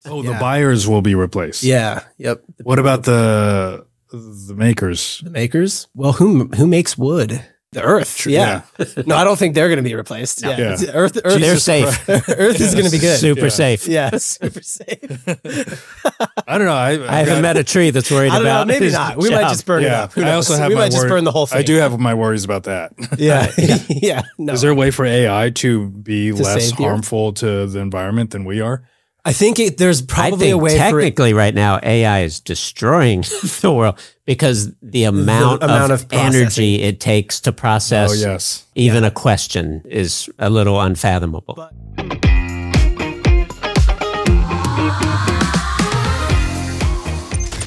Oh, the buyers will be replaced. Yeah. Yep. What about the makers? The makers? Well, who makes wood? The Earth. Yeah. No, I don't think they're going to be replaced. No. Yeah. Earth. They're safe. Earth is going to be good. Super safe. Yeah. Super safe. I don't know. I haven't met a tree that's worried I don't about. know. Maybe not. We might just burn it up. I also have. We might just burn the whole thing. I do have my worries about that. Yeah. Yeah. No. Is there a way for AI to be less harmful to the environment than we are? I think there's probably a way technically right now AI is destroying the world because the amount of energy it takes to process even a question is a little unfathomable.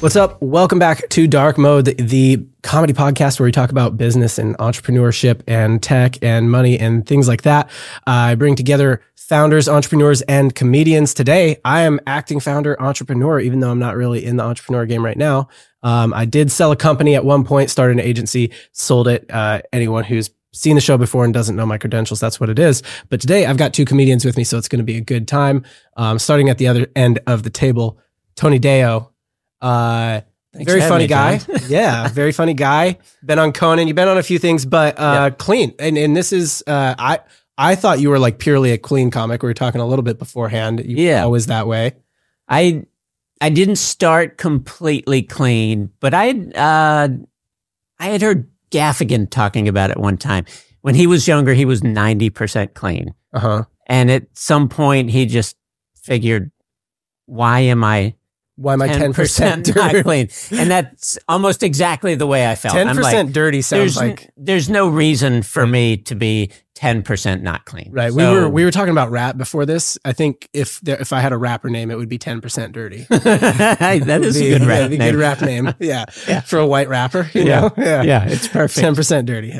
What's up? Welcome back to Dark Mode, the comedy podcast where we talk about business and entrepreneurship and tech and money and things like that. I bring together founders, entrepreneurs, and comedians. Today, I am acting founder, entrepreneur, even though I'm not really in the entrepreneur game right now. I did sell a company at one point, started an agency, sold it. Anyone who's seen the show before and doesn't know my credentials, that's what it is. But today, I've got two comedians with me, so it's going to be a good time. Starting at the other end of the table, Tony Deo. Very funny guy. Yeah, very funny guy. Been on Conan. You've been on a few things, but clean. And this is I thought you were like purely a clean comic. We were talking a little bit beforehand. You always that way. I didn't start completely clean, but I had heard Gaffigan talking about it one time. When he was younger, he was 90% clean. And at some point, he just figured, why am I 10% not clean? And that's almost exactly the way I felt. 10% dirty sounds like there's no reason for me to be 10% not clean. Right. So, we were talking about rap before this. I think if I had a rapper name, it would be 10% dirty. That is a good rap name. Good rap name. Yeah. For a white rapper. You know? Yeah. It's perfect. 10% dirty.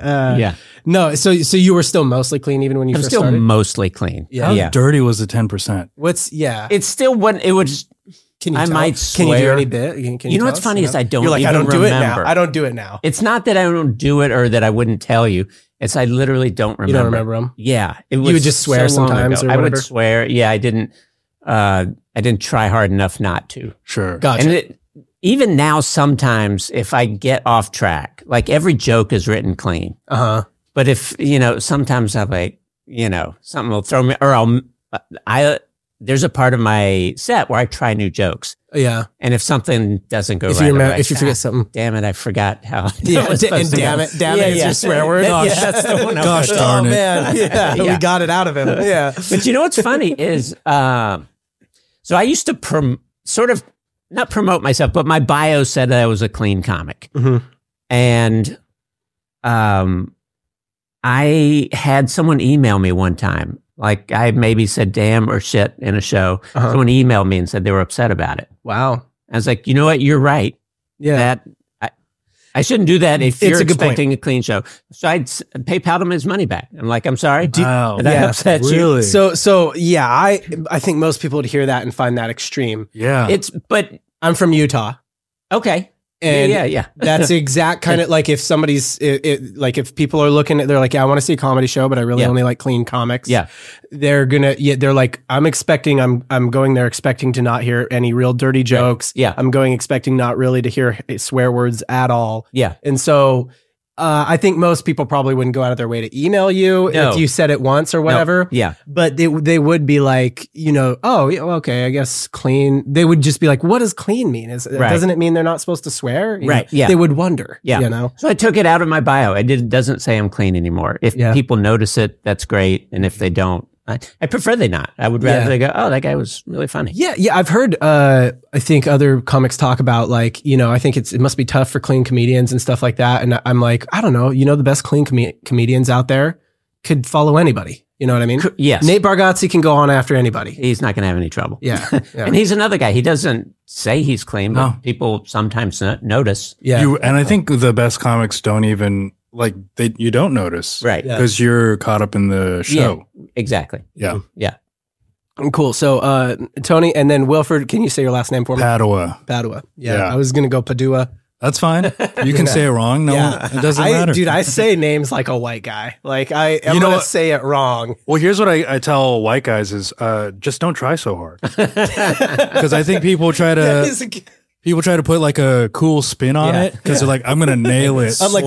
No. So you were still mostly clean even when you first started? I'm still mostly clean. Yeah. How dirty was the 10%? It's still when it was. Can you might swear. Can you do any bit? Can you know what's funny is I don't. You're like, I don't do remember. it now. I don't do it now. It's not that I don't do it or that I wouldn't tell you. It's I literally don't remember. You don't remember them? Yeah, you would just swear sometimes. Or I would swear. Yeah, I didn't try hard enough not to. Sure, gotcha. And even now, sometimes if I get off track, like every joke is written clean. But if sometimes I'm like, something will throw me, or there's a part of my set where I try new jokes. Yeah. And if something doesn't go right, if you forget something. Damn it, I forgot how. Yeah, and damn it is your swear word. Gosh, that's the one. Gosh darn it. Oh, man. Yeah, we got it out of him. Yeah. But you know what's funny is, so I used to sort of, not promote myself, but my bio said that I was a clean comic. And I had someone email me one time. Like I maybe said damn or shit in a show. Someone emailed me and said they were upset about it. Wow. I was like, you know what? You're right. Yeah. I shouldn't do that if you're expecting a clean show. So I'd PayPal him his money back. I'm like, I'm sorry. Wow. Did I upset you? So yeah, I think most people would hear that and find that extreme. Yeah. But I'm from Utah. Okay. And yeah. That's the exact kind of like if somebody's like if people are looking at, they're like, yeah, I want to see a comedy show, but I really only like clean comics. Yeah. They're like, I'm going there expecting to not hear any real dirty jokes. Right. Yeah. I'm going expecting not really to hear swear words at all. Yeah. And so I think most people probably wouldn't go out of their way to email you if you said it once or whatever. No. Yeah. But they would be like, oh, yeah, okay, I guess clean. They would just be like, what does clean mean? Doesn't it mean they're not supposed to swear? Right. Yeah. They would wonder. Yeah. So I took it out of my bio. It doesn't say I'm clean anymore. If people notice it, that's great. And if they don't, I prefer they not. I would rather they go, oh, that guy was really funny. Yeah. Yeah. I've heard, I think other comics talk about like, I think it must be tough for clean comedians and stuff like that. And I'm like, I don't know, the best clean comedians out there could follow anybody. You know what I mean? Yes. Nate Bargatze can go on after anybody. He's not going to have any trouble. Yeah. And he's another guy. He doesn't say he's clean, but people sometimes notice. Yeah. And I think the best comics don't even you don't notice. Right. Because you're caught up in the show. Yeah, exactly. Yeah. Yeah. Cool. So, Tony, and then Wilford, can you say your last name for me? Padua. Yeah. I was going to go Padua. That's fine. You can say it wrong. No, it doesn't matter. Dude, I say names like a white guy. Like I'm going to say it wrong. Well, here's what I tell white guys is just don't try so hard. Because I think people try to put like a cool spin on it because they're like, I'm going to nail it. I'm like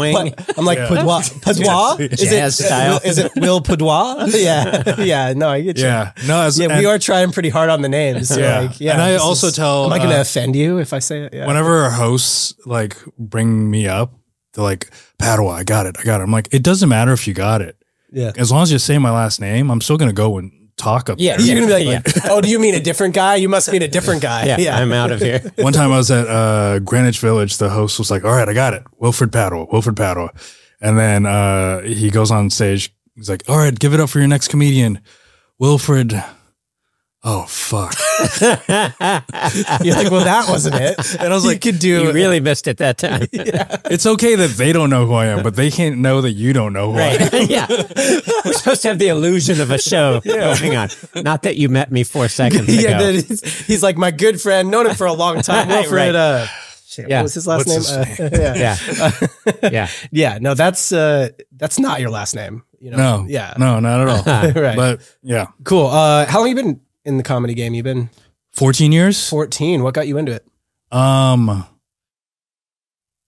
Padua? Is it Will Padua? Yeah. No, I get you. Yeah. No, we are trying pretty hard on the names. So and I also tell. Am I going to offend you if I say it? Yeah. Whenever hosts like bring me up, they're like, Padua, I got it. I'm like, it doesn't matter if you got it. Yeah. As long as you say my last name, I'm still going to go and talk up there. You're gonna be like, oh, do you mean a different guy? You must mean a different guy. Yeah, I'm out of here. One time I was at Greenwich Village. The host was like, all right, I got it. Wilfred Padua. And then he goes on stage. He's like, all right, give it up for your next comedian, Wilfred. Oh, fuck. You're like, well, that wasn't it. And I was like, you really missed it that time. It's okay that they don't know who I am, but they can't know that you don't know who I am. Yeah. We're supposed to have the illusion of a show going on. Not that you met me 4 seconds ago. He's like, my good friend, known him for a long time. Wilfred, what was his last name? Yeah. No, that's not your last name. You know? No, not at all. Right. But yeah. Cool. How long have you been in the comedy game? You've been 14 years. 14. What got you into it? I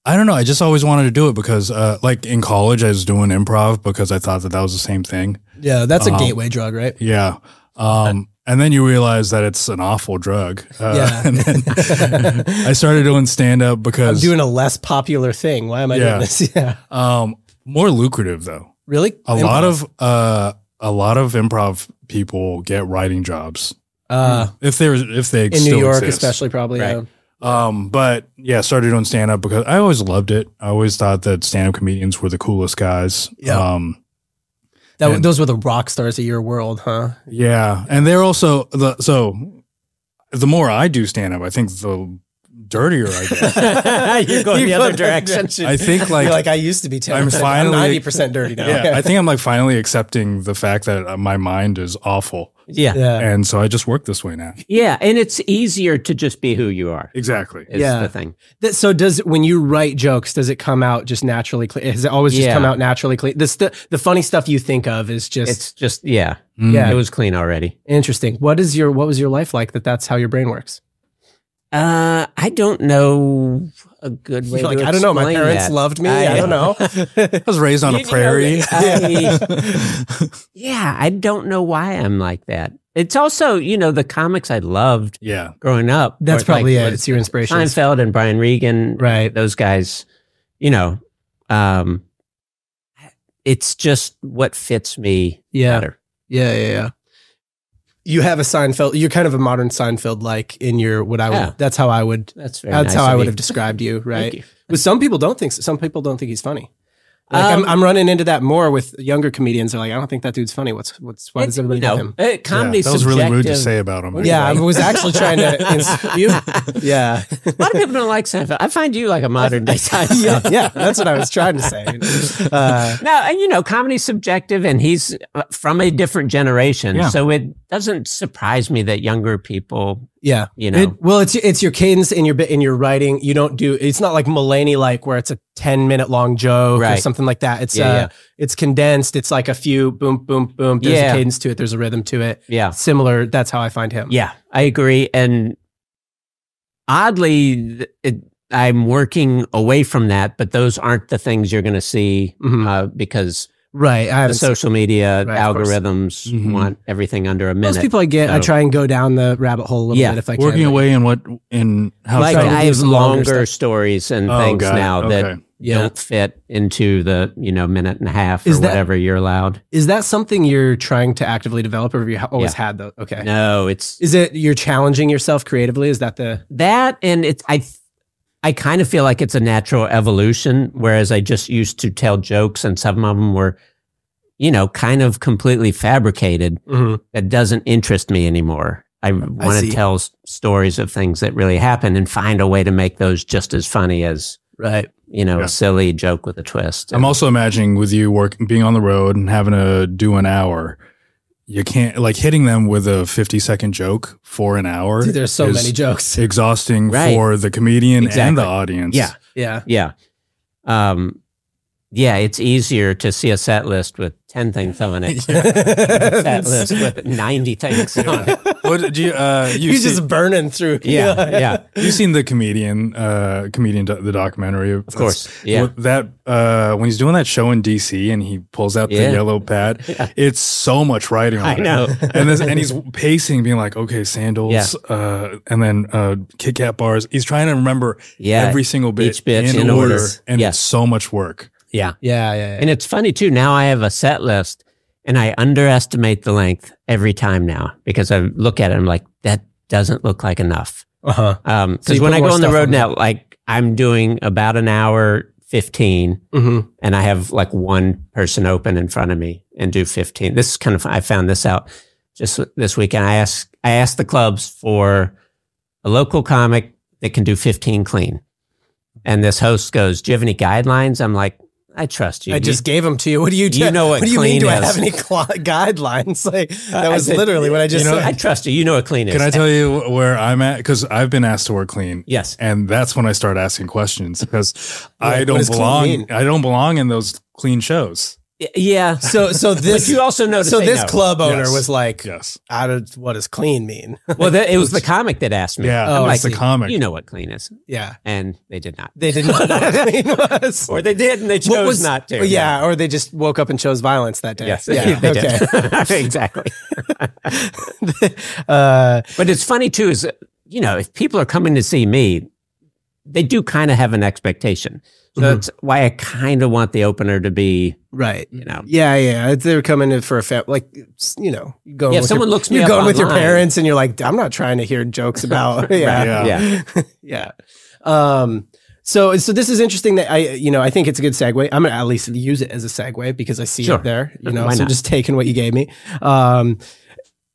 don't know. I just always wanted to do it because, like in college, I was doing improv because I thought that was the same thing. Yeah, that's a gateway drug, right? Yeah. And then you realize that it's an awful drug. And then I started doing stand up because I'm doing a less popular thing. Why am I doing this? Yeah. More lucrative though. Really? A lot of improv people get writing jobs. If they in New York, exist. Especially probably. Right. But yeah, started doing stand up because I always loved it. I always thought that stand up comedians were the coolest guys. Yeah. Those were the rock stars of your world, huh? Yeah. And they're also the more I do stand up, I think the dirtier I get. You're going the other direction. I think like I used to be 10%. I'm 90% dirty now. Yeah. I think I'm like finally accepting the fact that my mind is awful. Yeah. And so I just work this way now. Yeah. And it's easier to just be who you are. Exactly. Is the thing. So when you write jokes, does it come out just naturally clean? Has it always just come out naturally clean? The funny stuff you think of is just. It's just, yeah. It was clean already. Interesting. What was your life like that's how your brain works? I don't know a good way to explain I don't know. My parents loved me. I don't know. I was raised on a prairie. I don't know why I'm like that. It's also, the comics I loved growing up. That's probably it. It's your inspiration. Seinfeld and Brian Regan. Right. Those guys, it's just what fits me better. Yeah. You have a Seinfeld. You're kind of a modern Seinfeld, like in your That's how I would. That's how I would have described you, right? You. But some people don't think. Some people don't think he's funny. Like I'm running into that more with younger comedians. They're like, I don't think that dude's funny. Why does everybody know him? Comedy that was really rude to say about him. Yeah, I was actually trying to you. Yeah, a lot of people don't like Seinfeld. I find you like a modern day Seinfeld. Yeah, that's what I was trying to say. And comedy's subjective, and he's from a different generation, so it doesn't surprise me that younger people. Yeah, it's your cadence in your writing. You don't do. It's not like Mulaney, like where it's a 10-minute long joke or something like that. It's it's condensed. It's like a few boom, boom, boom. There's a cadence to it. There's a rhythm to it. Yeah, similar. That's how I find him. Yeah, I agree. And oddly, I'm working away from that, but those aren't the things you're going to see because. Right. The social media algorithms want everything under a minute. Most people I try and go down the rabbit hole a little bit if I can. Working away in how I have longer stories and things now that don't fit into the minute and a half or whatever you're allowed. Is that something you're trying to actively develop, or have you always had those? Okay. No, is it you're challenging yourself creatively? Is that and it's I kind of feel like it's a natural evolution, whereas I just used to tell jokes and some of them were, kind of completely fabricated. That doesn't interest me anymore. I want to tell stories of things that really happen and find a way to make those just as funny as, a silly joke with a twist. I'm also imagining with you being on the road and having to do an hour. You can't hitting them with a 50-second joke for an hour. Dude, there's so many jokes. Exhausting for the comedian and the audience. Yeah. Yeah. Yeah. Yeah, it's easier to see a set list with 10 things on it. A set list with 90 things on it. What do you? He's just burning through. Yeah. You've seen the the documentary, of course. Yeah. That when he's doing that show in DC and he pulls out the yellow pad, it's so much writing on it. I know. and he's pacing, being like, okay, sandals, and then Kit Kat bars. He's trying to remember every single bit, each bit in order, and it's so much work. Yeah. Yeah. And it's funny too. Now I have a set list and I underestimate the length every time now because I look at it and I'm like, that doesn't look like enough. Because when I go on the road now, like I'm doing about an hour 15 and I have like one person open in front of me and do 15. This is kind of, I found this out just this weekend. I asked the clubs for a local comic that can do 15 clean. And this host goes, do you have any guidelines? I'm like, I trust you. I just gave them to you. What do you do? You know what do you clean mean? Do is. I have any said? Like that was literally what I just said. I trust you. You know what clean is. Can I tell you where I'm at? Because I've been asked to work clean. Yes. And that's when I start asking questions because I does don't clean mean? belong. I don't belong in those clean shows. Yeah. So this but you also know. So this no. club owner Yes. was like, Yes. what does clean mean? Well, it was the comic that asked me. Yeah. Oh, I'm I like, see. the comic. you know what clean is. Yeah. And they did not. They did not know what clean was. Or they did and they chose not to. Yeah. Or they just woke up and chose violence that day. Yes. Yeah. They Okay. did. Exactly. But it's funny too, is, if people are coming to see me, they do kind of have an expectation. So that's why I kind of want the opener to be, right. Yeah. They're coming in for a you go. If someone looks me you're up going with your online. parents, and you're like, I'm not trying to hear jokes about. Yeah. Yeah. So this is interesting that I think it's a good segue. I'm gonna at least use it as a segue because I see Sure. it there. Why So not? just taking what you gave me.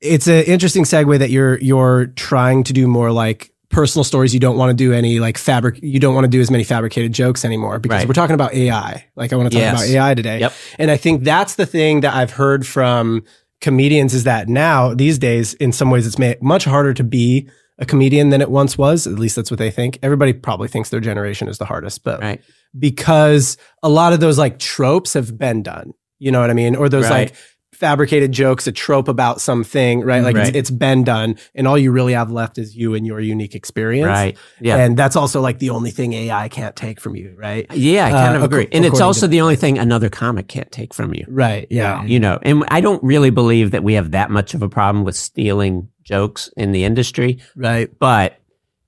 It's an interesting segue that you're trying to do more like personal stories. You don't want to do any like you don't want to do as many fabricated jokes anymore because Right. we're talking about AI. Like I want to talk about AI today. Yep. And I think that's the thing that I've heard from comedians is that now these days, in some ways, it's much harder to be a comedian than it once was. At least that's what they think. Everybody probably thinks their generation is the hardest, but Right. because a lot of those like tropes have been done, you know what I mean? Or those Right. like fabricated jokes, a trope about something, right? Like Right. it's been done, and all you really have left is you and your unique experience. Right. Yeah. And that's also like the only thing AI can't take from you, right? Yeah, I kind of agree. And it's according also to- the only thing another comic can't take from you. Right. Yeah. And I don't really believe that we have that much of a problem with stealing jokes in the industry. Right. But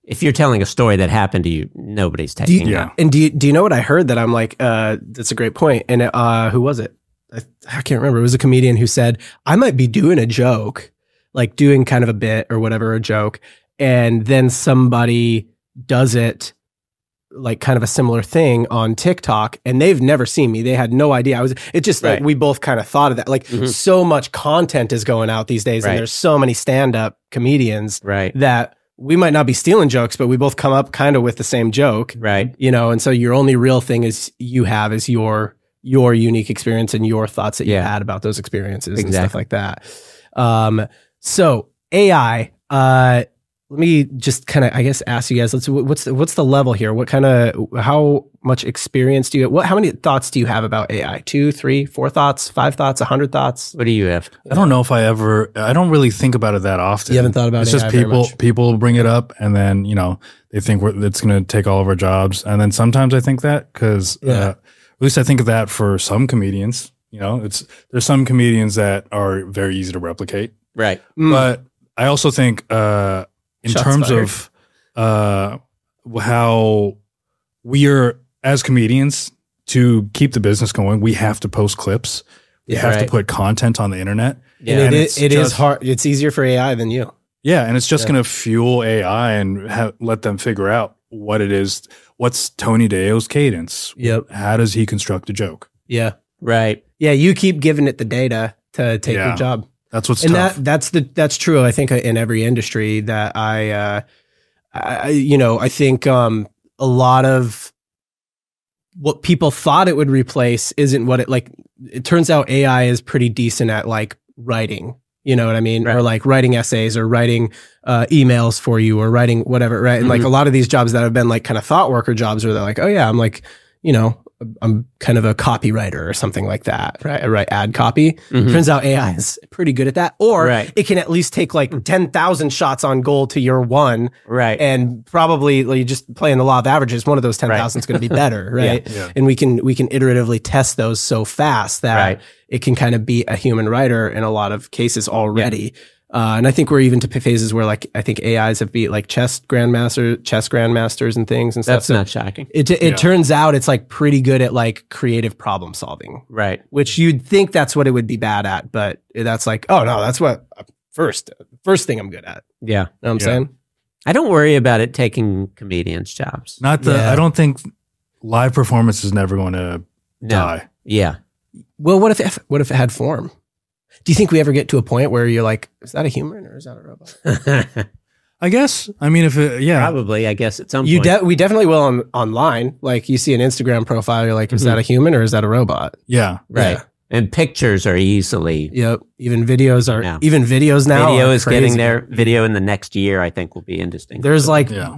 if you're telling a story that happened to you, nobody's taking it. And do you know what I heard that I'm like, that's a great point. And who was it? I can't remember. It was a comedian who said, I might be doing a joke, like doing kind of a bit or whatever, a joke. And then somebody does it like kind of a similar thing on TikTok and they've never seen me. They had no idea. It's just like, Right. we both kind of thought of that. Like so much content is going out these days Right. and there's so many stand-up comedians Right. that we might not be stealing jokes, but we both come up kind of with the same joke. Right. And so your only real thing is your unique experience and your thoughts that you Yeah. had about those experiences and Exactly. stuff like that. So AI, let me just kind of, I guess, ask you guys, what's the level here? How much experience do you, how many thoughts do you have about AI? 2, 3, 4 thoughts, 5 thoughts, 100 thoughts? What do you have? I don't know if I don't really think about it that often. You haven't thought about it's AI just very much. people bring it up and then, they think it's going to take all of our jobs. And then sometimes I think that because at least I think of that for some comedians, there's some comedians that are very easy to replicate. Right. But I also think in Shots terms fired. of how we are as comedians to keep the business going, we have to post clips. We have to Right. put content on the internet. Yeah. And it's it is just- hard. It's easier for AI than you. Yeah, and it's just going to fuel AI and let them figure out what it is. What's Tony Deo's cadence? Yep. How does he construct a joke? Yeah. Right. Yeah. You keep giving it the data to take your Yeah. job. That's what's And tough. that's true. I think in every industry that I think a lot of what people thought it would replace isn't what it like. It turns out AI is pretty decent at like writing You know what I mean? Right. Or like writing essays or writing emails for you or writing whatever, right? And like a lot of these jobs that have been like kind of thought worker jobs where they're like, oh yeah, I'm like, you know, I'm kind of a copywriter or something like that, right? I write ad copy. Turns out AI is pretty good at that. Or it can at least take like 10,000 shots on goal to your one. Right. And probably like, just playing the law of averages, one of those 10,000 is going to be better, right? And we can iteratively test those so fast that it can kind of beat a human writer in a lot of cases already. And I think we're even to phases where like I think AIs have beat like chess grandmasters and things and stuff. That's not shocking. It turns out it's like pretty good at like creative problem solving. Right. Which you'd think that's what it would be bad at, but that's like, oh no, that's what first thing I'm good at. Yeah. Know what I'm saying? I don't worry about it taking comedians' jobs. I don't think live performance is never going to die. Yeah. Well, what if it had form? Do you think we ever get to a point where you're like, is that a human or is that a robot? I guess. I mean, if it, Probably, I guess at some point. We definitely will online. Like you see an Instagram profile, you're like, is that a human or is that a robot? Yeah. Right. Yeah. And pictures are easily. Yep. Even videos now. Video is crazy. getting there. Video in the next year, I think, will be indistinguishable. There's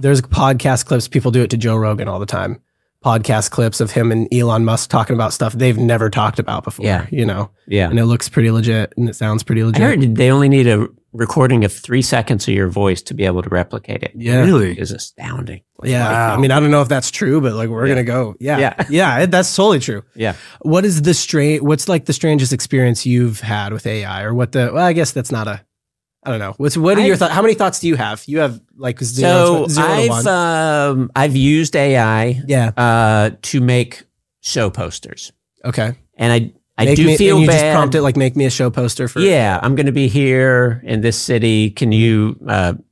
there's podcast clips. People do it to Joe Rogan all the time. Podcast clips of him and Elon Musk talking about stuff they've never talked about before. Yeah. You know? Yeah. And it looks pretty legit and it sounds pretty legit. I heard they only need a recording of 3 seconds of your voice to be able to replicate it. Yeah. Really? It is astounding. Yeah. Wow. I mean, I don't know if that's true, but like we're going to go. Yeah. Yeah. That's totally true. Yeah. What's like the strangest experience you've had with AI or I guess that's not I don't know. What are your thoughts? How many thoughts do you have? You have like zero to one. I've used AI to make show posters. Okay. And I do feel you bad. Just prompt it like make me a show poster for. Yeah, I'm going to be here in this city. Can you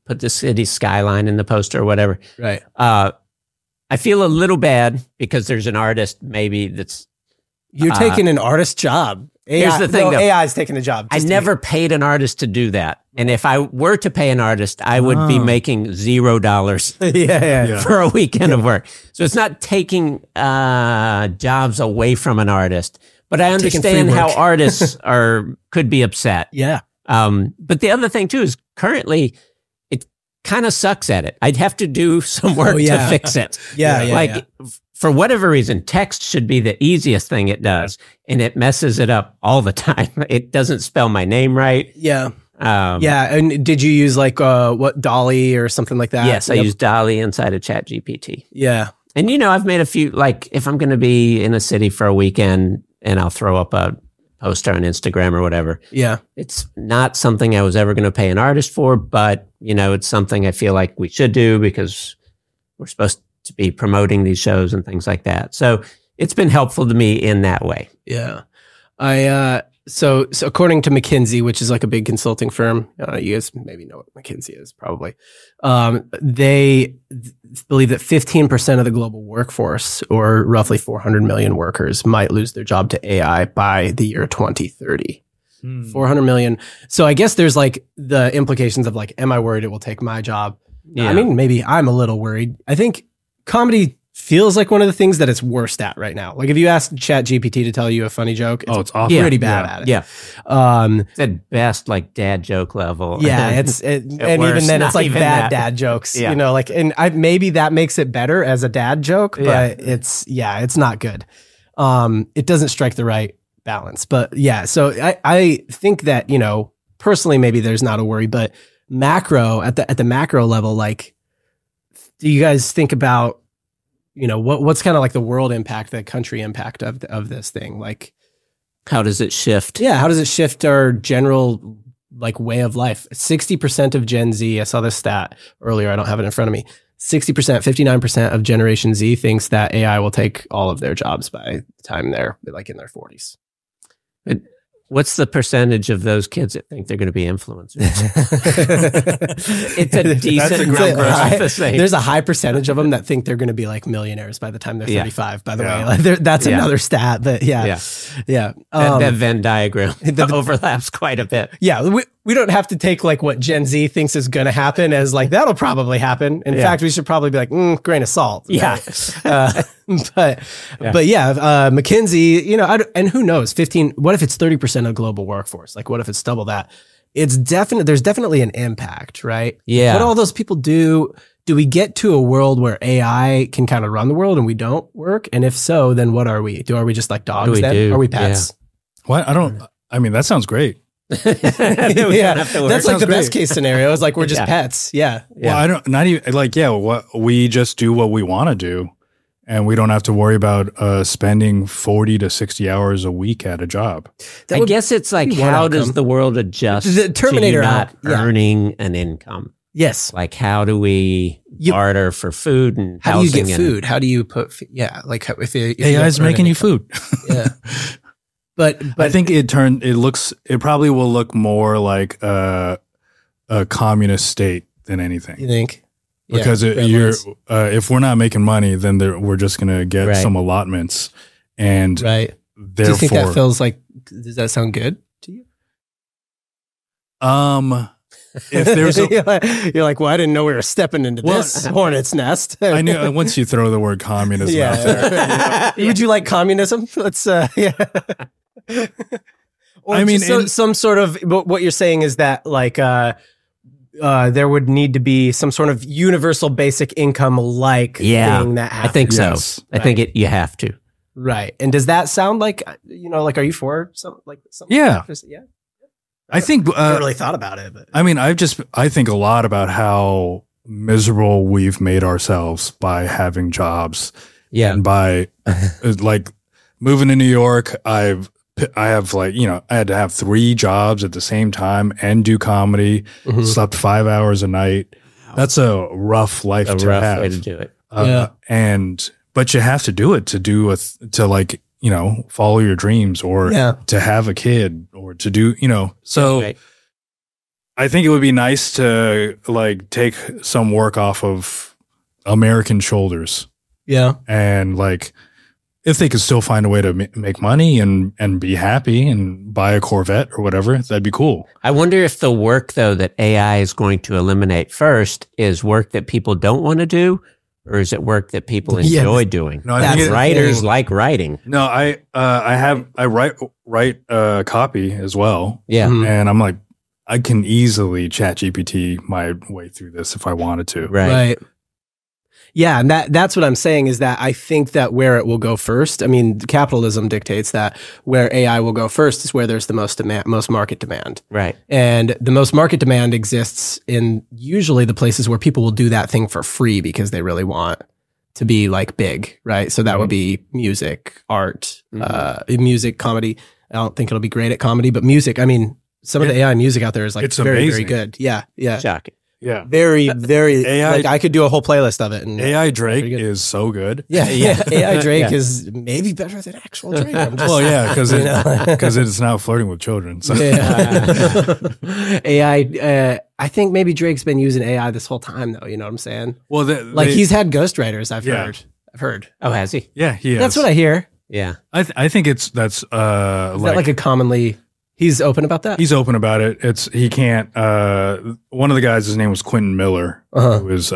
put the city skyline in the poster or whatever? Right. I feel a little bad because there's an artist maybe that's. You're taking an artist job. Here's the thing, though. AI is taking the job. I never paid an artist to do that. And if I were to pay an artist, I would be making $0 for a weekend of work. So it's not taking jobs away from an artist, but I understand how artists could be upset. Yeah. But the other thing too is currently it kind of sucks at it. I'd have to do some work to fix it. For whatever reason, text should be the easiest thing it does, and it messes it up all the time. It doesn't spell my name right. Yeah. And did you use like Dolly or something like that? Yes, I use Dolly inside of ChatGPT. Yeah. And I've made a few, like if I'm going to be in a city for a weekend and I'll throw up a poster on Instagram or whatever. Yeah. It's not something I was ever going to pay an artist for, but it's something I feel like we should do because we're supposed to be promoting these shows and things like that. So it's been helpful to me in that way. Yeah. So according to McKinsey, which is like a big consulting firm, you guys maybe know what McKinsey is probably. They believe that 15% of the global workforce, or roughly 400 million workers, might lose their job to AI by the year 2030. 400 million. So I guess there's like the implications of like, am I worried it will take my job? Yeah. I mean, maybe I'm a little worried. I think comedy feels like one of the things that it's worst at right now. Like if you ask ChatGPT to tell you a funny joke, it's awful. Pretty bad at it. Yeah. It's at best like dad joke level. Yeah. and even then it's like bad dad jokes, and maybe that makes it better as a dad joke, but it's not good. It doesn't strike the right balance, but so I think that, personally, maybe there's not a worry, but at the macro level, like, do you guys think about, what's kind of like the world impact, the country impact of this thing? Like, how does it shift? Yeah. How does it shift our general like way of life? 60% of Gen Z, I saw this stat earlier. I don't have it in front of me. 60%, 59% of Generation Z thinks that AI will take all of their jobs by the time they're like in their 40s. What's the percentage of those kids that think they're going to be influencers? It's a decent number. There's a high percentage of them that think they're going to be like millionaires by the time they're 35, by the way. Like that's another stat, but yeah. That Venn diagram overlaps quite a bit. Yeah. We don't have to take like what Gen Z thinks is going to happen as like, that'll probably happen. In fact, we should probably be like, grain of salt. Yeah. But McKinsey, and who knows, what if it's 30% of global workforce? Like, what if it's double that? there's definitely an impact, right? Yeah. What all those people do we get to a world where AI can kind of run the world and we don't work? And if so, then what are we? Are we just like dogs then? Are we pets? What? I mean, that sounds great. Yeah, that's like the best case scenario. It's like we're just pets. Yeah. Well, what we just do what we want to do, and we don't have to worry about spending 40 to 60 hours a week at a job. I guess it's like, how does the world adjust the Terminator to you not earning an income? Yes. Like, how do we barter for food and how do you get housing food? How do you put? Like if AI is making you food. Yeah. But I think it probably will look more like a communist state than anything. You think? Because if we're not making money, then we're just going to get some allotments. And right. Therefore, do you think that feels like, does that sound good to you? If there's you're like, well, I didn't know we were stepping into this hornet's nest. I knew once you throw the word communism out there. Would you like communism? Let's Or I mean, some sort of. But what you're saying is that like there would need to be some sort of universal basic income like thing that happens. I think so. Yes. I think you have to. Right. And does that sound like, like, are you for something? Yeah. Yeah. I think I haven't really thought about it, but I mean, I think a lot about how miserable we've made ourselves by having jobs. Yeah. And by like moving to New York, I have like, I had to have 3 jobs at the same time and do comedy, slept 5 hours a night. That's a rough life to have. A rough way to do it. But you have to do it to like, follow your dreams or to have a kid or to do, so Right. I think it would be nice to like take some work off of American shoulders. Yeah. And like, if they could still find a way to make money and be happy and buy a Corvette or whatever, that'd be cool. I wonder if the work though that AI is going to eliminate first is work that people don't want to do, or is it work that people enjoy doing? No, I think writers like writing. No, I write copy as well. Yeah. And I'm like, I can easily chat GPT my way through this if I wanted to. Right. Yeah, and that's what I'm saying is that I think that where it will go first, I mean, capitalism dictates that where AI will go first is where there's the most market demand. Right. And the most market demand exists in usually the places where people will do that thing for free because they really want to be like big, right? So that would be music, art, music, comedy. I don't think it'll be great at comedy, but music, I mean, some of the AI music out there is like it's very, amazing. very good. Yeah, yeah. Shocking. Yeah. Very, very, AI, like I could do a whole playlist of it. And AI Drake is so good. Yeah. AI Drake is maybe better than actual Drake. Well, yeah, because it's now flirting with children. So. AI, I think maybe Drake's been using AI this whole time, though. You know what I'm saying? Well, he's had ghostwriters. I've heard. Oh, has he? Yeah, he has. That's what I hear. Yeah. I think that's is that like a commonly. He's open about that? He's open about it. He can't, one of the guys, his name was Quentin Miller, who was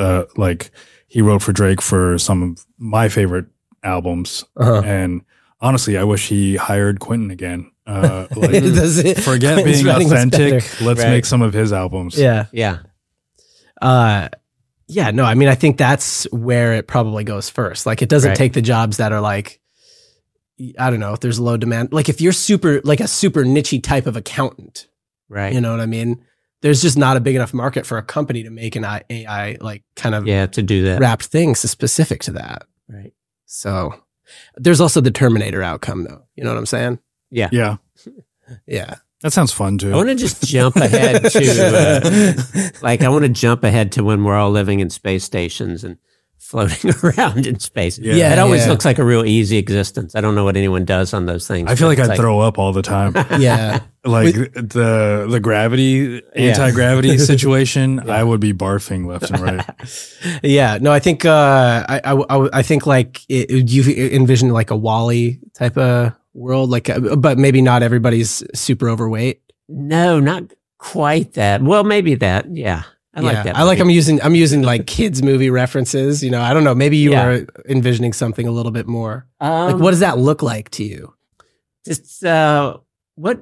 he wrote for Drake for some of my favorite albums. And honestly, I wish he hired Quentin again. Forget being authentic. Let's make some of his albums. Yeah. Yeah. No, I mean, I think that's where it probably goes first. Like, it doesn't take the jobs that are like, I don't know, if there's low demand. Like if you're a super niche type of accountant, right? You know what I mean? There's just not a big enough market for a company to make an AI like kind of to do that wrapped things specific to that. Right. So there's also the Terminator outcome though. You know what I'm saying? Yeah. Yeah. Yeah. That sounds fun too. I want to just jump ahead to I want to jump ahead to when we're all living in space stations and floating around in space. Yeah. It always looks like a real easy existence. I don't know what anyone does on those things. I feel like I'd throw up all the time. Yeah. Like the gravity, anti-gravity situation, I would be barfing left and right. Yeah. No, I think, I think like you envision like a Wall-E type of world, like, but maybe not everybody's super overweight. No, not quite that. Well, maybe that. Yeah. I like that. I'm using like kids movie references. You know, I don't know. Maybe you are envisioning something a little bit more. Like, what does that look like to you? Just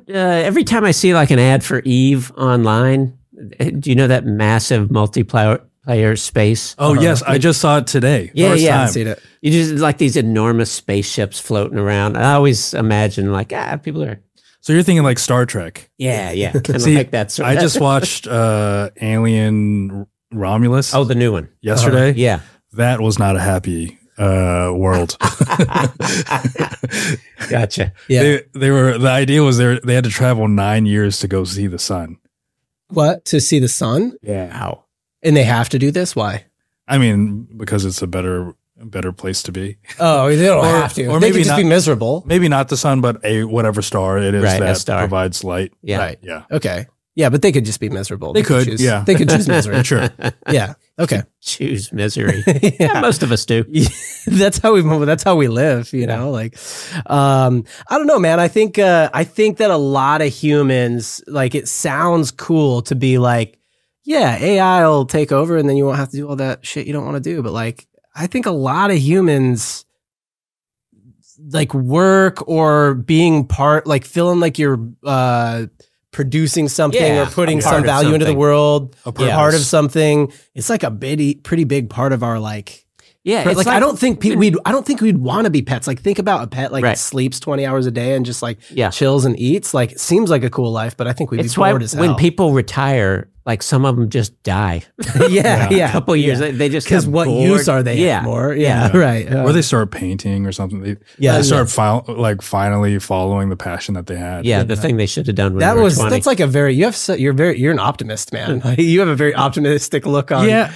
every time I see like an ad for Eve online, do you know that massive multiplayer space? Oh, yes. I just saw it today. Yeah, First yeah. time. I've seen it. You just like these enormous spaceships floating around. I always imagine like, people are. So you're thinking like Star Trek. Yeah, kind of See, like that sort I of. just watched Alien Romulus Oh, the new one. yesterday. Yeah. That was not a happy world. Gotcha. Yeah. The idea was they had to travel 9 years to go see the sun. What? To see the sun? Yeah. Wow. And they have to do this? Why? I mean, because it's a better place to be. Oh, they don't Or- have to. or They maybe could just be not- miserable. Maybe not the sun, but whatever star it is Right, a that star. provides light. Yeah. Right. Yeah. Okay. Yeah, but they could just be miserable. They could, choose, yeah. They could choose misery. Sure. Yeah. Okay. Choose misery. Yeah. Most of us do. That's how we live, you know, like, I don't know, man. I think that a lot of humans, like, it sounds cool to be like, yeah, AI will take over and then you won't have to do all that shit you don't want to do. But like, I think a lot of humans like work or being part, like feeling like you're, producing something Yeah, or putting a part some of value into the something. world, A part purpose. of something. It's like a pretty big part of our like. Yeah. But It's like, I don't think we'd want to be pets. Like, think about a pet like Right. sleeps 20 hours a day and just like Yeah. chills and eats. Like, it seems like a cool life, but I think we'd It's be why bored as hell. when people retire, like some of them just die. yeah, A couple years, they just Because get what bored. use are they anymore? Yeah, right. Or they start painting or something. They start finally following the passion that they had. Yeah, the thing they should have done when they were 20. that's like a very you're an optimist, man. You have a very optimistic look on. Yeah.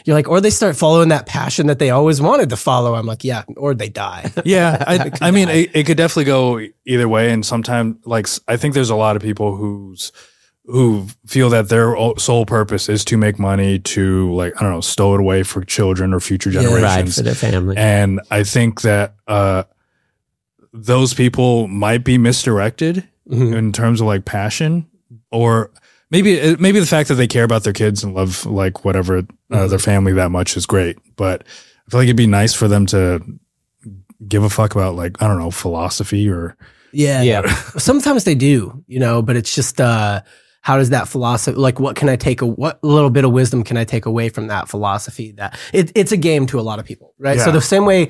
You're like, or they start following that passion that they always wanted to follow. I'm like, yeah, or they die. Yeah, I mean, it could definitely go either way. And sometimes, like, I think there's a lot of people who feel that their sole purpose is to make money to, like, I don't know, stow it away for children or future generations. Right, for their family. And I think that those people might be misdirected in terms of like passion, or maybe the fact that they care about their kids and love like whatever their family that much is great. But I feel like it'd be nice for them to give a fuck about, like, I don't know, philosophy or Yeah. Sometimes they do, you know, but it's just how does that philosophy, like, what little bit of wisdom can I take away from that philosophy? That it's a game to a lot of people, right? Yeah. So the same way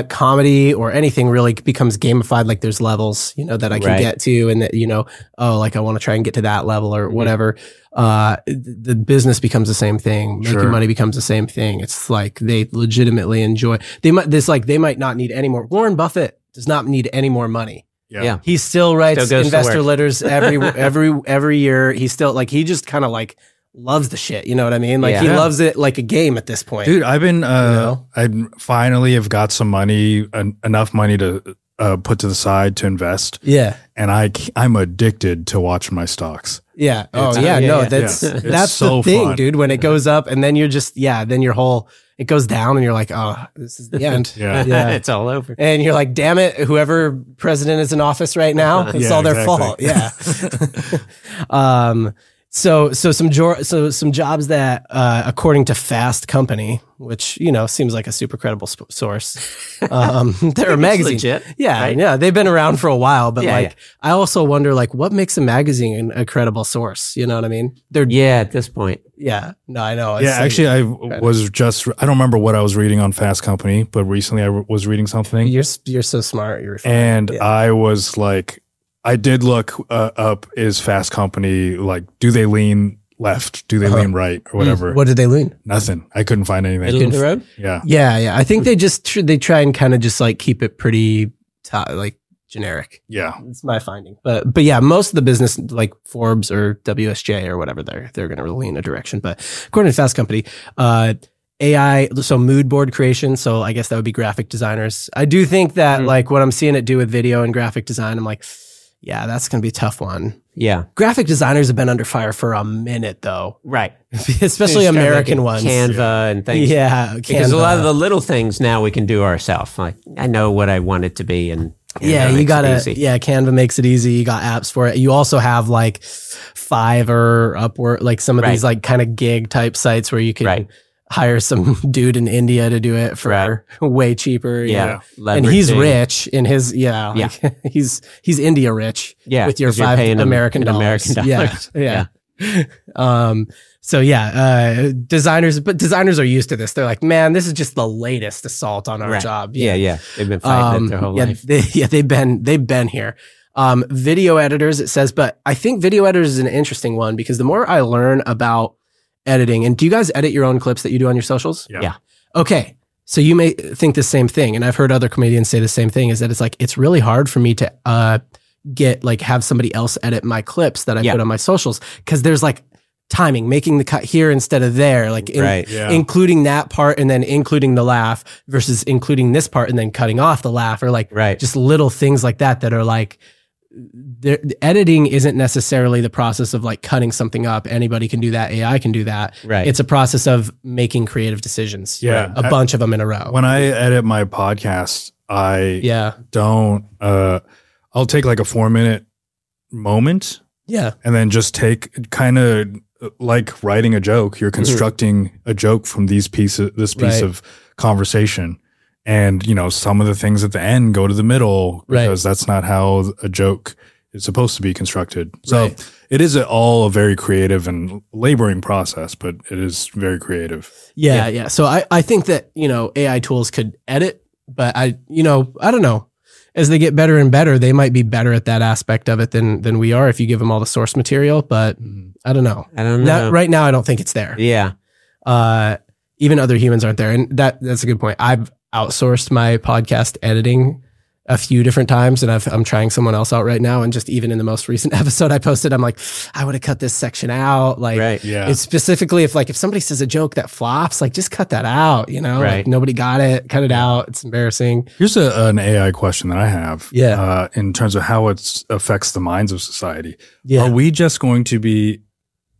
comedy or anything really becomes gamified, like there's levels, you know, that I can get to, and that, you know, like I want to try and get to that level or whatever. The business becomes the same thing. Making money becomes the same thing. It's like they legitimately enjoy. They might not need any more. Warren Buffett does not need any more money. Yeah. He still writes Still goes to investor work. letters every year. He still, like, he just kind of like loves the shit. You know what I mean? Like, he loves it like a game at this point. dude. I've been know? I finally have got some money, enough money to put to the side to invest. Yeah. And I'm addicted to watching my stocks. Yeah. Oh, It's- yeah. yeah, No, yeah. that's Yeah. It's that's so the thing, fun. dude. When it goes up and then you're just, then your whole, it goes down and you're like, oh, this is the end. Yeah. Yeah. It's all over. And you're like, damn it, whoever president is in office right now, it's Yeah, all their exactly. fault. Yeah. So some jobs that, according to Fast Company, which, you know, seems like a super credible source, they're a magazine. legit, Yeah, right? yeah, they've been around for a while, but Yeah, like, I also wonder, like, what makes a magazine a credible source? You know what I mean? At this point. Yeah, no, I know. It's Yeah, like- actually, I don't remember what I was reading on Fast Company, but recently I was reading something. you're so smart. You're refined. And Yeah. I was like, I did look up, is Fast Company, like, do they lean left? Do they lean right? Or whatever. What did they lean? Nothing. I couldn't find anything. Middle of the road? Yeah. Yeah. I think they try and kind of just like keep it pretty like generic. Yeah. It's my finding. But yeah, most of the business, like Forbes or WSJ or whatever, they're going to lean a direction. But according to Fast Company, AI, so mood board creation. So I guess that would be graphic designers. I do think that like what I'm seeing it do with video and graphic design, I'm like, yeah, that's going to be a tough one. Yeah. Graphic designers have been under fire for a minute though, Right. especially Just kinda American like ones. Canva and things. Yeah. Because a Canva. lot of the little things now we can do ourselves. Like, I know what I want it to be. And Yeah, Canva you makes gotta. it easy. Yeah, Canva makes it easy. You got apps for it. You also have like Fiverr, Upwork, like some of these Right. like kind of gig type sites where you can. Right. hire some dude in India to do it for way cheaper. Yeah. And he's rich in his, he's India rich with your 'cause you're paying him American in dollars. American dollars. Yeah. Designers are used to this. They're like, man, this is just the latest assault on our job. Yeah. They've been fighting it their whole life. They've been here. Video editors, it says, but I think video editors is an interesting one because the more I learn about editing, and do you guys edit your own clips that you do on your socials? Yeah. Okay. So you may think the same thing. And I've heard other comedians say the same thing, is that it's like, it's really hard for me to have somebody else edit my clips that I put on my socials. Cause there's like timing, making the cut here instead of there, like including that part and then including the laugh versus including this part and then cutting off the laugh, or like just little things like that are like, the editing isn't necessarily the process of like cutting something up. Anybody can do that. AI can do that. Right. It's a process of making creative decisions. Yeah. A bunch of them in a row. When I edit my podcast, I don't, I'll take like a 4-minute moment. Yeah. And then just take kind of like writing a joke. You're constructing a joke from this piece of conversation. And, some of the things at the end go to the middle because that's not how a joke is supposed to be constructed. So it is all a very creative and laboring process, but it is very creative. Yeah. So I think that, AI tools could edit, but I don't know. As they get better and better, they might be better at that aspect of it than we are if you give them all the source material. But I don't know. Right now, I don't think it's there. Yeah. Even other humans aren't there. And that's a good point. I've outsourced my podcast editing a few different times, and I'm trying someone else out right now. And just even in the most recent episode I posted, I'm like, I would have cut this section out. Like, it's specifically if somebody says a joke that flops, like just cut that out. Like nobody got it, cut it out. It's embarrassing. Here's an AI question that I have. In terms of how it affects the minds of society. Are we just going to be,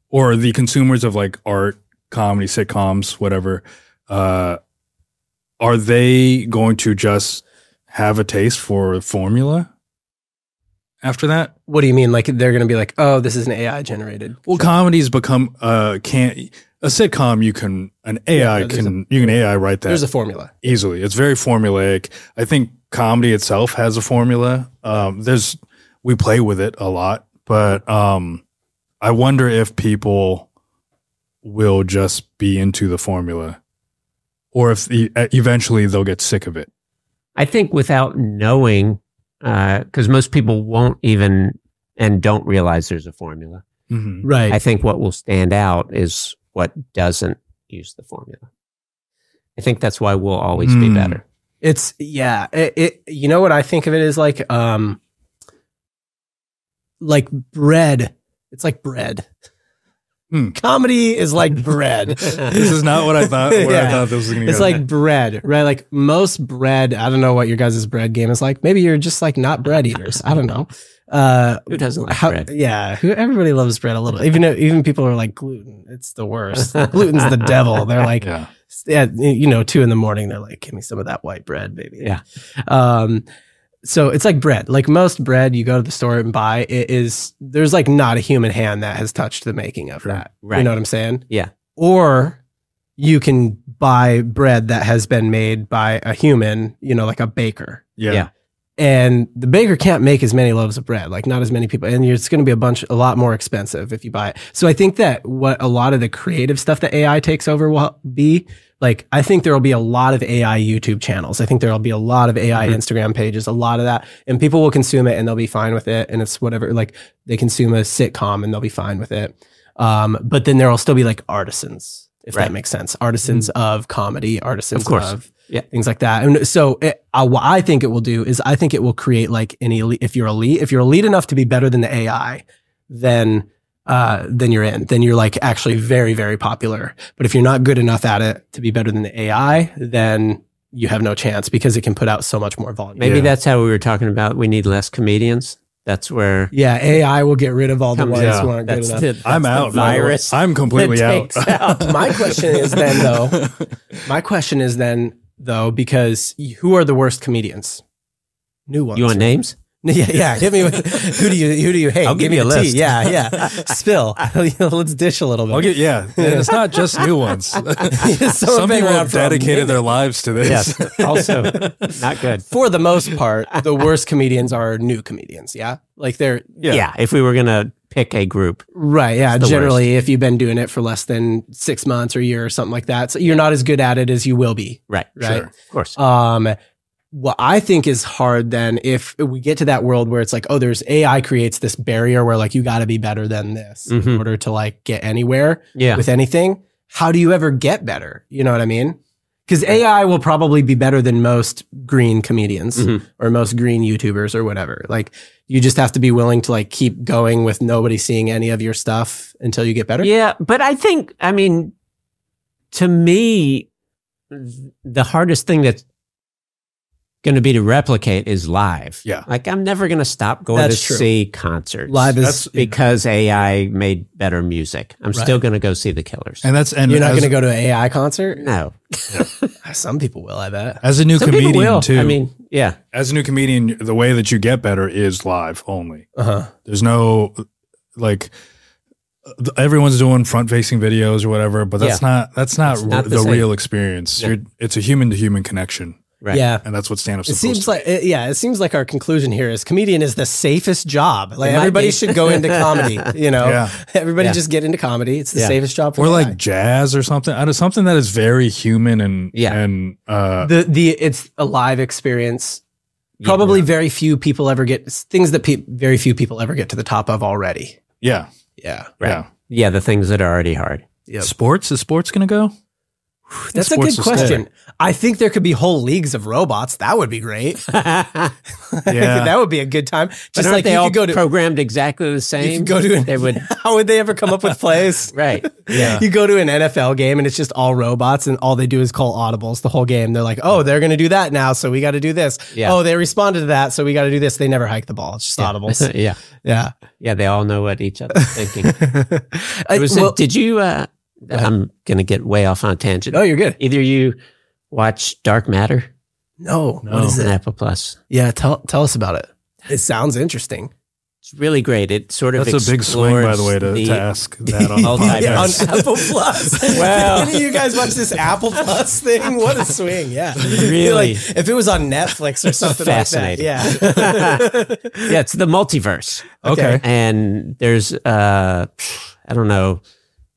or the consumers of like art, comedy, sitcoms, whatever, are they going to just have a taste for formula after that? What do you mean? Like they're going to be like, oh, this is an AI generated. Well, comedy's become a sitcom. You can AI write that. There's a formula easily. It's very formulaic. I think comedy itself has a formula. We play with it a lot, but I wonder if people will just be into the formula, or if eventually they'll get sick of it. I think without knowing, because most people won't even and don't realize there's a formula. Mm-hmm. Right. I think what will stand out is what doesn't use the formula. I think that's why we'll always be better. It's you know what I think of it as like bread. It's like bread. Comedy is like bread. This is not what I thought. I thought this was going to go. It's like bread, right? Like most bread. I don't know what your guys' bread game is like. Maybe you're just like not bread eaters. I don't know. Who doesn't like bread? Yeah, everybody loves bread a little. Even people are like gluten. It's the worst. Gluten's the devil. They're like, 2 a.m. They're like, give me some of that white bread, baby. Yeah. So it's like bread. Like most bread you go to the store and buy, there's like not a human hand that has touched the making of that. Right. You know what I'm saying? Yeah. Or you can buy bread that has been made by a human, like a baker. Yeah. And the baker can't make as many loaves of bread, like not as many people. And it's going to be a lot more expensive if you buy it. So I think that what a lot of the creative stuff that AI takes over will be, like, I think there will be a lot of AI YouTube channels. I think there will be a lot of AI Instagram pages, a lot of that. And people will consume it and they'll be fine with it. And it's whatever, like they consume a sitcom and they'll be fine with it. But then there will still be like artisans, if that makes sense. Artisans of comedy, artisans of things like that. And so what I think it will do is I think it will create like an elite. If you're elite enough to be better than the AI, then you're in. Then you're like actually very, very popular. But if you're not good enough at it to be better than the AI, then you have no chance because it can put out so much more volume. Maybe that's how we were talking about. We need less comedians. That's where AI will get rid of all the ones who aren't good enough. I'm out. Virus. I'm completely out. My question is then though, because who are the worst comedians? New ones. You want names? Yeah. Hit me with who do you hate? I'll give you a list. Yeah. Spill. Let's dish a little bit. And it's not just new ones. Some people have dedicated their lives to this. Yes. Also, not good. For the most part, the worst comedians are new comedians. Yeah, like they're Yeah. If we were gonna pick a group, right. Yeah, the generally, if you've been doing it for less than 6 months or a year or something like that, so you're not as good at it as you will be. right? Right. Sure. Of course. What I think is hard then if we get to that world where it's like, oh, there's AI creates this barrier where like you got to be better than this in order to like get anywhere with anything. How do you ever get better? You know what I mean? Because AI will probably be better than most green comedians or most green YouTubers or whatever. Like you just have to be willing to like keep going with nobody seeing any of your stuff until you get better. Yeah, but I mean, to me, the hardest thing that's going to be to replicate is live. Yeah. Like I'm never going to stop going That's to true. see concerts. Live is That's because AI made better music. I'm still going to go see the Killers. And you're not going to go to an AI concert. No. Some people will, I bet. as a new Some people comedian will. too. I mean, yeah. As a new comedian, the way that you get better is live only. Uh-huh. There's no like everyone's doing front facing videos or whatever, but that's not not the the same. real experience. Yeah. It's a human to human connection. Right. Yeah. And that's what stand-up's It supposed seems to like it seems like our conclusion here is comedian is the safest job. Like It might everybody be. should go into comedy, you know. Yeah. Everybody Yeah. just get into comedy. It's the Yeah. safest job for or the like guy. jazz or something. I don't know, something that is very human and It's a live experience. Probably very few people ever get things that very few people ever get to the top of already. yeah. Yeah. Right. Yeah. Yeah, the things that are already hard. Yep. Sports? Is sports gonna go? That's a Sports good will stay. question. I think there could be whole leagues of robots. That would be great. Yeah. That would be a good time. Just Just like like they you all could go to programmed exactly the same. you could go to an, they would how would they ever come up with plays? right. Yeah. You go to an NFL game and it's just all robots and all they do is call audibles the whole game. They're like, oh, they're going to do that now. So we got to do this. Yeah. Oh, they responded to that. So we got to do this. They never hike the ball. It's just audibles. yeah. Yeah. Yeah, they all know what each other's thinking. Well, Did you I'm going to get way off on a tangent. oh, you're good. Either you watch Dark Matter No. What is on it? Apple Plus. Yeah. Tell us about it. It sounds interesting. It's really great. It sort of That's a big swing, by the way, explores to ask that on the multiverse. Yeah, on podcast. Apple Plus. Wow. Any of you guys watch this Apple Plus thing? What a swing. Yeah. Really? Like, if it was on Netflix or something Fascinating. like that. Yeah. Yeah, it's the multiverse. Okay. And there's I don't know.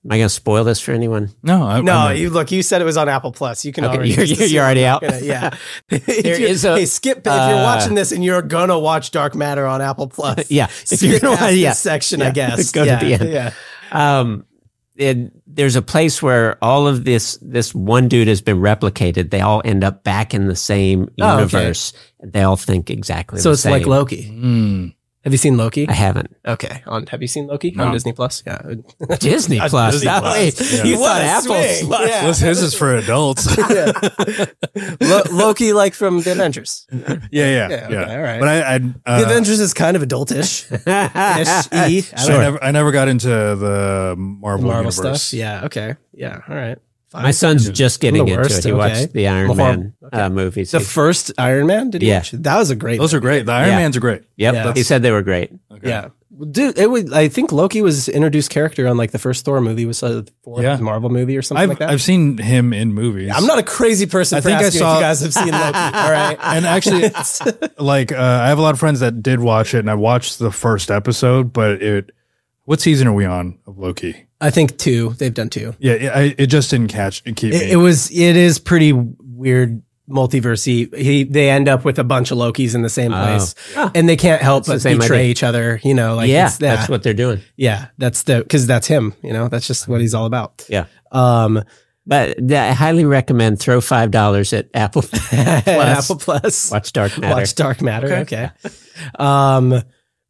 Am I going to spoil this for anyone? No, No, you said it was on Apple Plus. You can Okay, already you're just assume already I'm out. not gonna- yeah. is skip if you're watching this and you're gonna watch Dark Matter on Apple Plus. Yeah. If you're gonna watch yeah. this section, I guess. Go to yeah, the end. Yeah. There's a place where all of this one dude has been replicated. They all end up back in the same Oh, okay. universe. They all think exactly So the it's same. like Loki. Mm. Have you seen Loki? I haven't. Okay. Have you seen Loki No. on Disney Plus? Yeah. Disney On Plus. Disney No, Plus. wait. Yeah. You What thought a Apple swing. Plus. Yeah. His is for adults. Loki, like from the Avengers. Yeah. okay, all right. But The Avengers is kind of adultish. I never got into the Marvel universe. stuff. Yeah. Okay. Yeah. All right. Fine. My son's just getting the into worst, it. He okay. watched the Iron Well, Man okay. movies. The first Iron Man? Did he Yeah. watch it? That was a great Those are great. The Iron Yeah. Mans are great. Yep. Yeah. He said they were great. Okay. Yeah. Dude, I think Loki was introduced character on like the first Thor movie, was the fourth Yeah. Marvel movie or something like that. I've seen him in movies. I'm not a crazy person I for think I asking saw- if you guys have seen Loki. All right. And actually, like, I have a lot of friends that did watch it, and I watched the first episode. But what season are we on of Loki? I think 2. They've done 2. Yeah, it just didn't keep me. It is pretty weird multiversey. They end up with a bunch of Lokis in the same place, and they can't help It's the but same betray idea. each other. You know, like yeah, it's that. that's what they're doing. Yeah, because that's him. You know, that's just what he's all about. Yeah. Um, But I highly recommend throw $5 at Apple Plus. Apple Plus. Watch Dark Matter. Watch Dark Matter. Okay.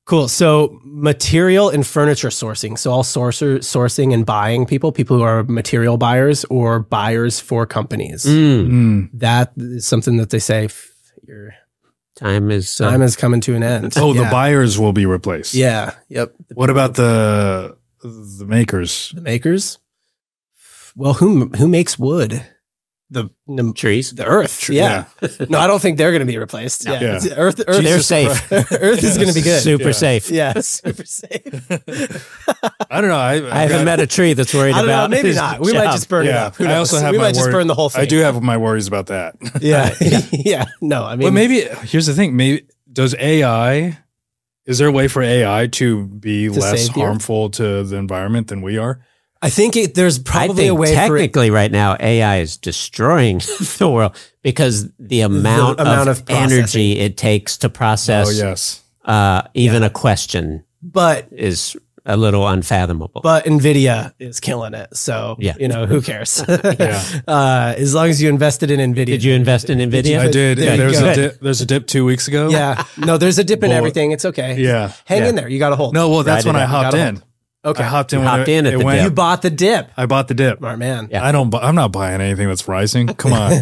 Cool. So material and furniture sourcing. So all sourcing and buying people who are material buyers or buyers for companies. That is something that they say your Time is time is coming to an end. Oh, Yeah. the buyers will be replaced. Yeah. Yep. What about the makers? The makers? Well, who makes wood? trees. The Earth. Yeah. No, I don't think they're going to be replaced. No. Yeah. Earth they're safe. Earth is going to be good. Super safe. Yeah, super safe. I don't know. I haven't met a tree that's worried about. Know, maybe not. We might just burn it up. I also have we might just burn the whole thing. I do have my worries about that. Yeah. Yeah. No, I mean, but maybe here's the thing. Maybe is there a way for AI to be less harmful to the environment than we are? I think there's probably a way technically right now AI is destroying the world because the amount of energy it takes to process even a question is a little unfathomable. But NVIDIA is killing it. So, who cares? As long as you invested in NVIDIA. Did you invest in NVIDIA? I did. There's a dip 2 weeks ago. Yeah. No, there's a dip in everything. It's okay. Yeah. Hang in there. You got to hold. No, well, that's when I hopped in. Okay. I hopped in. You bought the dip. I bought the dip. Smart man. Yeah. I'm not buying anything that's rising. Come on.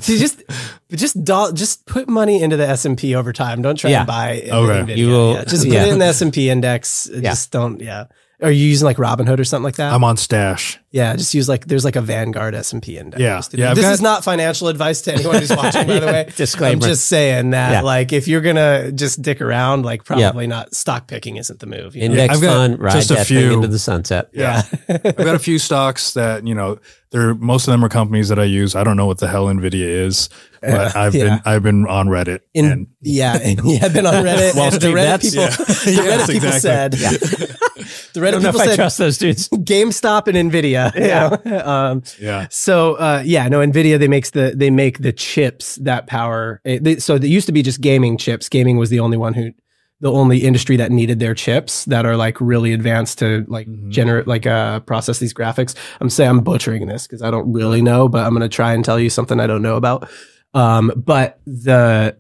See, just put money into the S&P over time. Don't try to buy NVIDIA. You will, just put it in the S&P index. Just don't. Yeah. Are you using like Robinhood or something like that? I'm on Stash. Yeah, just use there's like a Vanguard S&P index. Yeah. This is not financial advice to anyone who's watching, by the way. Disclaimer. I'm just saying that, like, if you're gonna just dick around, like, probably not. Stock picking isn't the move. Index fund, ride that thing into the sunset. Yeah. I've got a few stocks that most of them are companies that I use. I don't know what the hell NVIDIA is, but I've been on Reddit. I've been on Reddit. Wall Street Bets. The Reddit people said. The Reddit people said, I trust those dudes. GameStop and NVIDIA. So NVIDIA they make the chips that power. So there used to be just gaming chips. Gaming was the only industry that needed their chips that are like really advanced to like generate process these graphics. I'm butchering this because I don't really know, but I'm gonna try and tell you something I don't know about. But the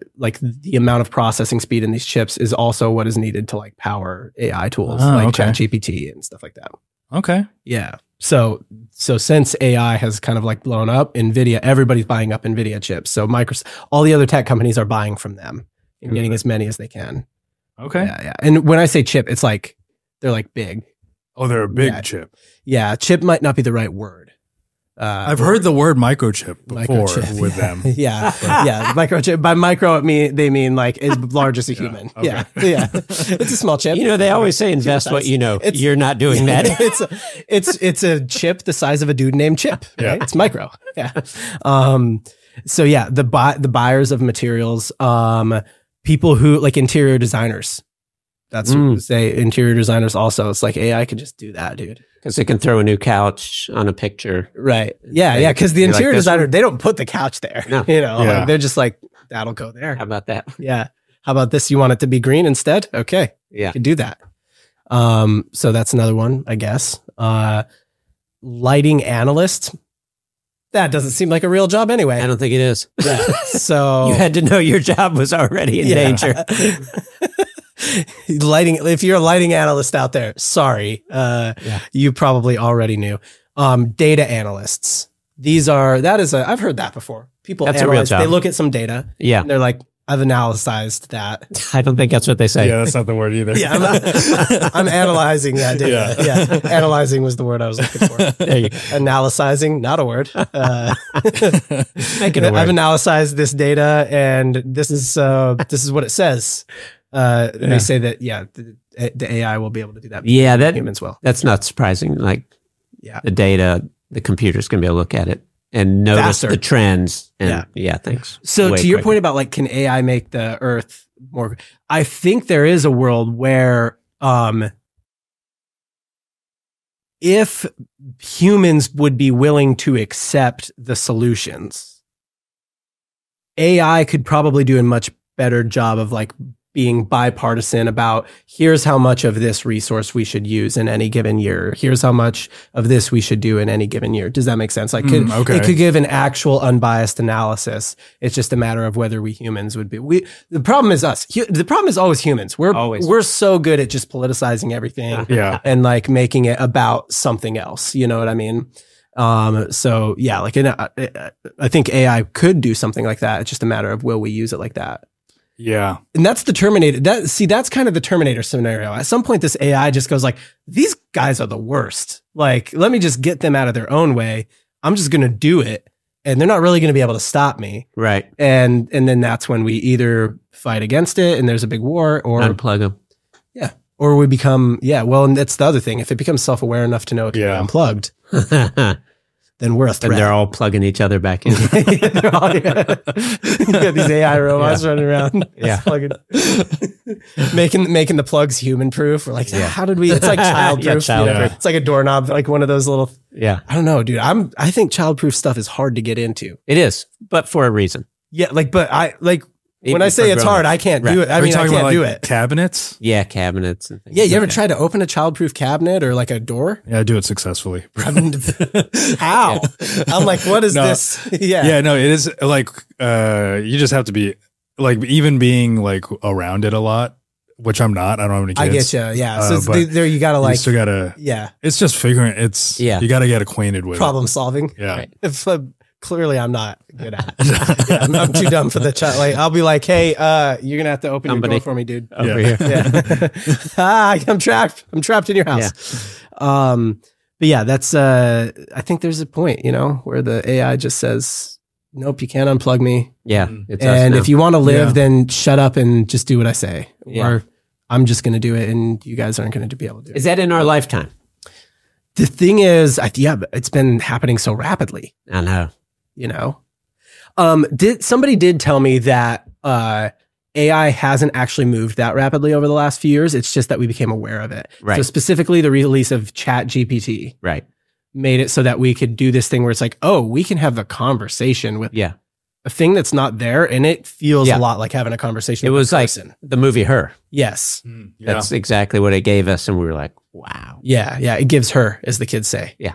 amount of processing speed in these chips is also what is needed to like power AI tools ChatGPT and stuff like that. Okay. Yeah. So since AI has kind of like blown up, NVIDIA, everybody's buying up NVIDIA chips. So Microsoft, all the other tech companies are buying from them and getting as many as they can. Okay. Yeah. And when I say chip, it's like, they're like big. Oh, they're a big chip. Yeah. Chip might not be the right word. I've heard the word microchip before with them. Microchip. By micro, they mean like as large as a human. Okay. Yeah. It's a small chip. They always say invest what you know. You're not doing that. It's a chip the size of a dude named Chip. Yeah. Right? It's micro. Yeah. So yeah, the buyers of materials, people who like interior designers. That's what we say. Interior designers also. It's like AI could just do that, dude. Because they can throw a new couch on a picture. Right. Yeah. Because the interior designer, they don't put the couch there. No. Like they're just like, that'll go there. How about that? Yeah. How about this? You want it to be green instead? Okay. Yeah. You can do that. So that's another one, I guess. Lighting analyst. That doesn't seem like a real job anyway. I don't think it is. Yeah. So you had to know your job was already in danger. If you're a lighting analyst out there, sorry. You probably already knew. Data analysts. I've heard that before. People that's a real job. They look at some data. Yeah. And they're like, I've analyzed that. I don't think that's what they say. Yeah, that's not the word either. Yeah, I'm analyzing that data. Yeah. Analyzing was the word I was looking for. There you go. Analyzing, not a word. Make it a word. I've analyzed this data, and this is what it says. They say that the AI will be able to do that. That humans will. That's not surprising. Like, the data, the computer's going to be able to look at it and notice the trends. And thanks. So to your point about like, can AI make the Earth more? I think there is a world where, if humans would be willing to accept the solutions, AI could probably do a much better job of like being bipartisan about here's how much of this resource we should use in any given year. Here's how much of this we should do in any given year. Does that make sense? Like it could give an actual unbiased analysis. It's just a matter of whether we humans would be. The problem is us. The problem is always humans. We're so good at just politicizing everything and like making it about something else. You know what I mean? So yeah, like I think AI could do something like that. It's just a matter of will we use it like that. Yeah. And that's the Terminator. That's kind of the Terminator scenario. At some point, this AI just goes like, these guys are the worst. Like, let me just get them out of their own way. I'm just going to do it. and they're not really going to be able to stop me. Right. And then that's when we either fight against it and there's a big war, or Unplug them. yeah, or we become well, and that's the other thing. If it becomes self-aware enough to know it can be unplugged, then we're a threat. And they're all plugging each other back in. They're all, you got these AI robots running around, plugging, making the plugs human proof. We're like, how did we? It's like child proof. It's like a doorknob, like one of those little. Yeah, I don't know, dude. I think child proof stuff is hard to get into. It is, but for a reason. Yeah, but when I say it's hard, I can't do it. I mean, I can't do it. Cabinets? Yeah, cabinets and things. Yeah, you ever tried to open a childproof cabinet or like a door? Yeah, I do it successfully. How? I'm like, what is this? Yeah, no, it is like you just have to be like, even being like around it a lot, which I'm not. I don't have any kids. I get you. Yeah, so there you gotta like. You still gotta. Yeah, it's just figuring. You gotta get acquainted with problem solving. Yeah. Right. If clearly I'm not good at it. I'm too dumb for the child. Like, I'll be like, hey, you're gonna have to open your door for me, dude. Over here. Yeah. I'm trapped. I'm trapped in your house. Yeah. But yeah, that's I think there's a point, where the AI just says, nope, you can't unplug me. Yeah. And if you want to live, then shut up and just do what I say. Yeah. Or I'm just gonna do it and you guys aren't gonna be able to do it. Is that in our lifetime? The thing is, but it's been happening so rapidly. I know. Somebody did tell me that AI hasn't actually moved that rapidly over the last few years. It's just that we became aware of it. Right. So specifically the release of Chat GPT made it so that we could do this thing where it's like, oh, we can have a conversation with a thing that's not there. And it feels a lot like having a conversation with a person. Like the movie Her. Yes. That's exactly what it gave us. And we were like, wow. Yeah. Yeah. It gives her, as the kids say. Yeah.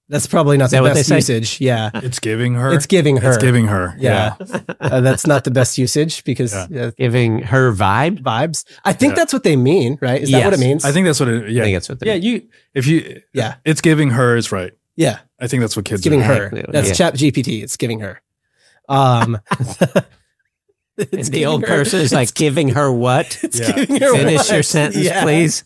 That's probably not the best usage. Yeah. It's giving her. It's giving her. It's giving her. Yeah. That's not the best usage because giving her vibes. I think that's what they mean, right? Is that what it means? I think that's what it. Yeah. I think that's what they mean. It's giving her is right. Yeah. I think that's what kids it's giving are. her. That's Chat GPT. It's giving her. And the old person is like, giving her what? Giving her Finish your sentence, please.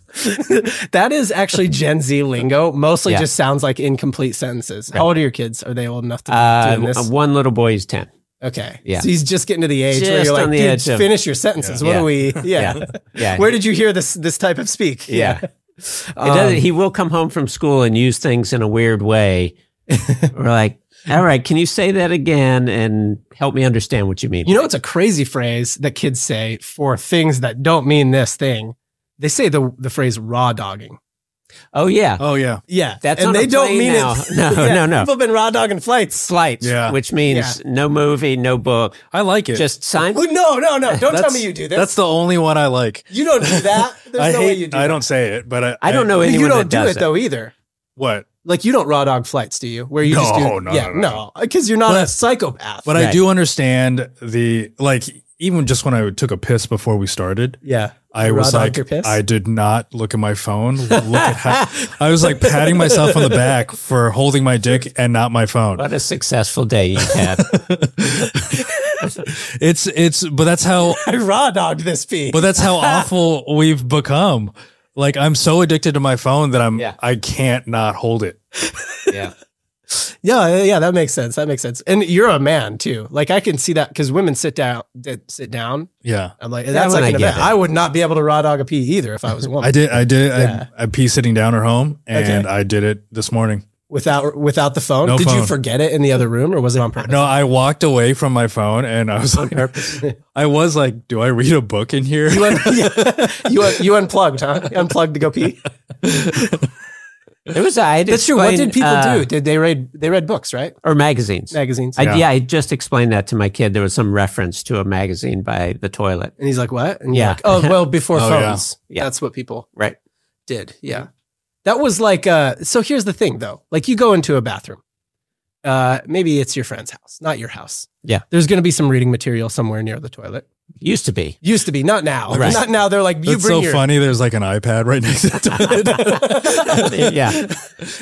That is actually Gen Z lingo. Mostly just sounds like incomplete sentences. How old are your kids? Are they old enough to be doing this? One little boy is 10. Okay. Yeah. So he's just getting to the age where you're like, dude, finish your sentences. What do we? Yeah. Where did you hear this type of speak? Yeah. He will come home from school and use things in a weird way. We're like, all right, can you say that again and help me understand what you mean? It's a crazy phrase that kids say for things that don't mean this thing. They say the phrase raw dogging. Oh, yeah. Oh, yeah. Yeah. That's and they don't mean now. it. No. People have been raw dogging flights, which means no movie, no book. I like it. Just sign. Oh, no. Don't tell me you do this. That's the only one I like. You don't do that. There's no way you do that. I don't say it, but I don't know anyone you don't that does do it though either. What? Like you don't raw dog flights, do you? Where you just do no, because you're not a psychopath. But I do understand even just when I took a piss before we started. Yeah. I was like, I did not look at my phone. I was like patting myself on the back for holding my dick and not my phone. What a successful day you've had. But that's how I raw dogged this pee. But that's how awful we've become. Like I'm so addicted to my phone that I can't not hold it. Yeah. Yeah, that makes sense. And you're a man too. Like I can see that because women sit down. Yeah. I'm like, that's like an event. I would not be able to raw dog a pee either if I was a woman. I did. I pee sitting down at home and I did it this morning. Without the phone? No Did phone. you forget it in the other room or was it on purpose? No, I walked away from my phone and I was like, I was like, do I read a book in here? You unplugged, huh? You unplugged to go pee? That's true. What did people do? Did they read books, right? Or magazines? Yeah. I just explained that to my kid. There was some reference to a magazine by the toilet. And he's like, what? And you're like, oh, well, before phones. Yeah. That's what people did. Yeah. Mm-hmm. That was like, so here's the thing though. Like you go into a bathroom. Maybe it's your friend's house, not your house. Yeah. There's going to be some reading material somewhere near the toilet. Used to be. Used to be, not now. Right. Not now. They're like, you That's bring so your... funny. There's like an iPad right next to the toilet. Yeah.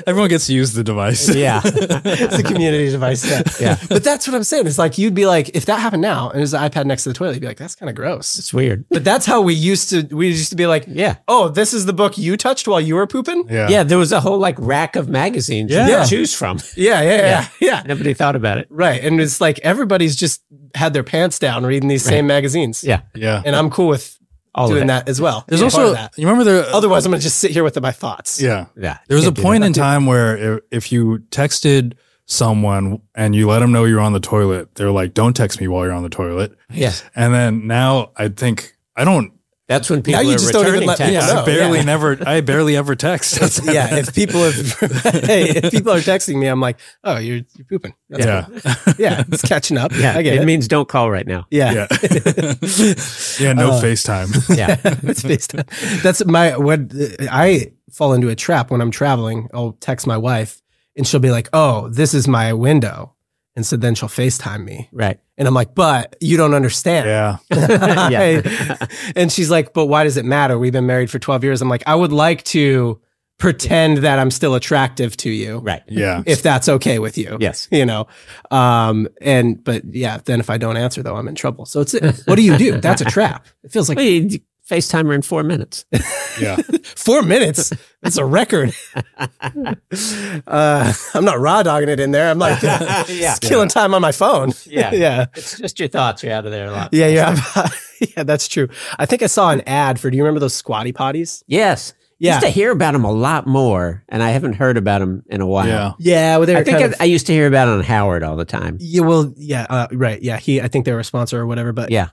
Everyone gets to use the device. Yeah. It's a community device. Yeah. But that's what I'm saying. It's like, you'd be like, if that happened now and there's an iPad next to the toilet, you'd be like, that's kind of gross. It's weird. But that's how we used to be like, Yeah. oh, this is the book you touched while you were pooping? Yeah. Yeah. There was a whole like rack of magazines you Yeah. could choose from. Yeah. Nobody thought about it. Right. And it's like, everybody's just had their pants down reading these same magazines. Yeah. Yeah. And I'm cool with All doing of it. that as well. There's Being part also, of that. you remember there, Otherwise, I'm going to just sit here with my thoughts. yeah. Yeah. There was a Can't do point that. in time where if you texted someone and you let them know you're on the toilet, they're like, don't text me while you're on the toilet. Yeah. And then now I don't, That's when people you are just don't even returning let texts. people know. I barely ever text. Yeah. If people are texting me, I'm like, oh, you're pooping. That's Yeah. cool. Yeah. It's catching up. Yeah. I get It it. means don't call right now. Yeah. Yeah. Yeah. No FaceTime. Yeah. It's FaceTime. That's what I fall into a trap when I'm traveling. I'll text my wife and she'll be like, oh, this is my window. And so then she'll FaceTime me. Right. And I'm like, but you don't understand. Yeah. Yeah. And she's like, but why does it matter? We've been married for 12 years. I'm like, I would like to pretend that I'm still attractive to you. Right. Yeah. If that's okay with you. Yes. You know, but yeah, then if I don't answer though, I'm in trouble. So what do you do? That's a trap. It feels like Well, you FaceTime her in 4 minutes. Yeah. 4 minutes. That's a record. I'm not raw dogging it in there. I'm like, just killing time on my phone. Yeah. Yeah. It's just your thoughts. You're out of there a lot. Yeah. Yeah, that's true. I think I saw an ad for, do you remember those squatty potties? Yes. Yeah. Used to hear about them a lot more, and I haven't heard about them in a while. Yeah. Yeah. Well, they were I think kind of, I used to hear about it on Howard all the time. yeah, well, yeah, right. Yeah. I think they were a sponsor or whatever, but Yeah.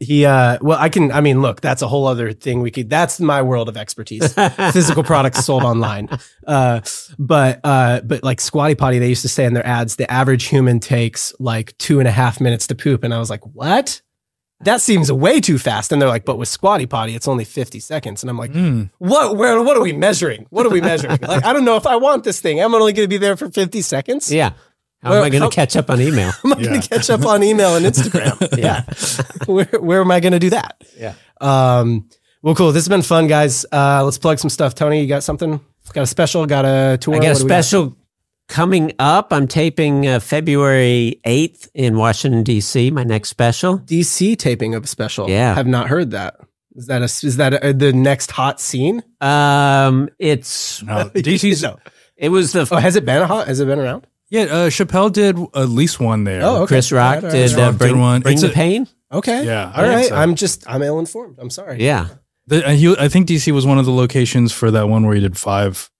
look, that's a whole other thing that's my world of expertise. Physical products sold online. But like Squatty Potty, they used to say in their ads, the average human takes like 2.5 minutes to poop. And I was like, what? That seems way too fast. And they're like, but with Squatty Potty, it's only 50 seconds. And I'm like, what are we measuring? What are we measuring? Like, I don't know if I want this thing. I'm only going to be there for 50 seconds. Yeah. How am I going to catch up on email? I'm not going to catch up on email and Instagram. Yeah. Where am I going to do that? Yeah. Well, cool. This has been fun, guys. Let's plug some stuff. Tony, you got something? Got a special? Got a tour? I got a What do we special coming up. I'm taping February 8th in Washington, D.C., my next special. DC taping of a special. Yeah. Have not heard that. Is that the next hot scene? It's No, DC's. No. It was the Oh, has it been around? Yeah. Chappelle did at least one there. Oh, okay. Chris Rock All right, did all right. Rock did Bring one. Bring It's the a- Pain. Okay. Yeah, All right. so. I'm ill-informed. I'm sorry. Yeah. I think DC was one of the locations for that one where he did 5.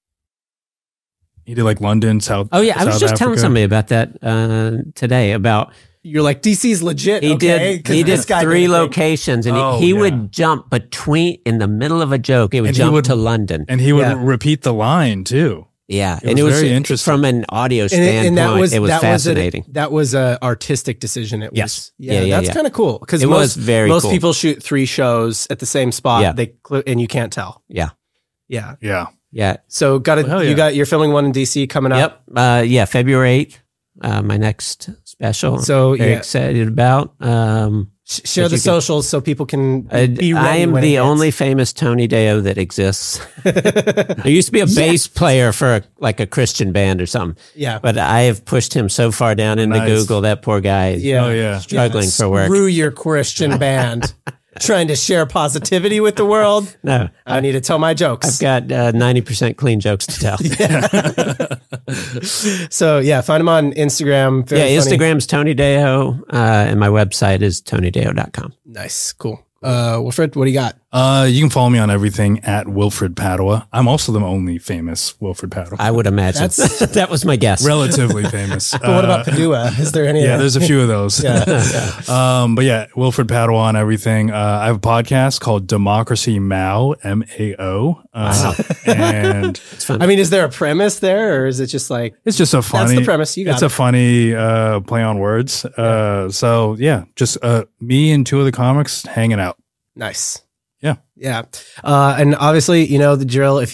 He did like London, South. Oh yeah, I was South just telling Africa. somebody about that today. About You're like, DC's legit. he okay? did 'Cause he did this guy 3 did a thing. locations, and Oh, he yeah. would jump between in the middle of a joke. He would And he jump would- to London. And he would Yeah. repeat the line too. Yeah, It and was it was very interesting. from an audio And standpoint. that was it was fascinating. That was a artistic decision. It was. Yes. Yeah, that's yeah. kind of cool because It was very most cool. people shoot 3 shows at the same spot. Yeah. And you can't tell. Yeah, Yeah. Yeah. yeah, So Hell yeah. you're filming one in DC coming up. yep. Yeah, February 8th, my next special. So, very yeah. excited about. Share But the you can- socials so people can be ready. I am when it the hits. only famous Tony Deo that exists. There used to be a bass player for a Christian band or something, Yeah. but I have pushed him so far down into Nice. Google. That poor guy is Yeah. Oh yeah. struggling for work. Screw your Christian band. Trying to share positivity with the world. No, I need to tell my jokes. I've got 90% clean jokes to tell. So yeah, find him on Instagram. Very Yeah, funny. Instagram's Tony Deo, and my website is tonydeo.com. Nice, cool. Wilfred, what do you got? You can follow me on everything at Wilfred Padua. I'm also the only famous Wilfred Padua. I would imagine. That was my guess. Relatively famous. But what about Padua? Is there any? Yeah, there's a few of those. But yeah, Wilfred Padua on everything. I have a podcast called Democracy Mao, MAO. And It's fun. I mean, is there a premise there, or is it just like it's just a funny. that's the premise? You got It's it. a funny play on words. So yeah, just me and 2 of the comics hanging out. Nice. Yeah. Yeah. And obviously, you know the drill. If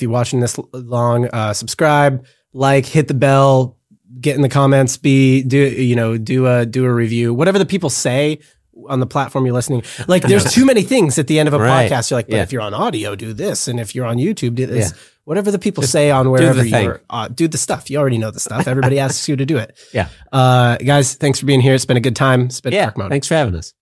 you're watching this long, subscribe, like, hit the bell, get in the comments, do a review. Whatever the people say, on the platform you're listening. Like there's too many things at the end of a Right. podcast. You're like, but Yeah. if you're on audio, do this. And if you're on YouTube, do this. Yeah. Whatever the people say on wherever the thing. you're, do the stuff. You already know the stuff. Everybody asks you to do it. Yeah. Guys, thanks for being here. It's been a good time. It's been Yeah. Dark Mode. Thanks for having us.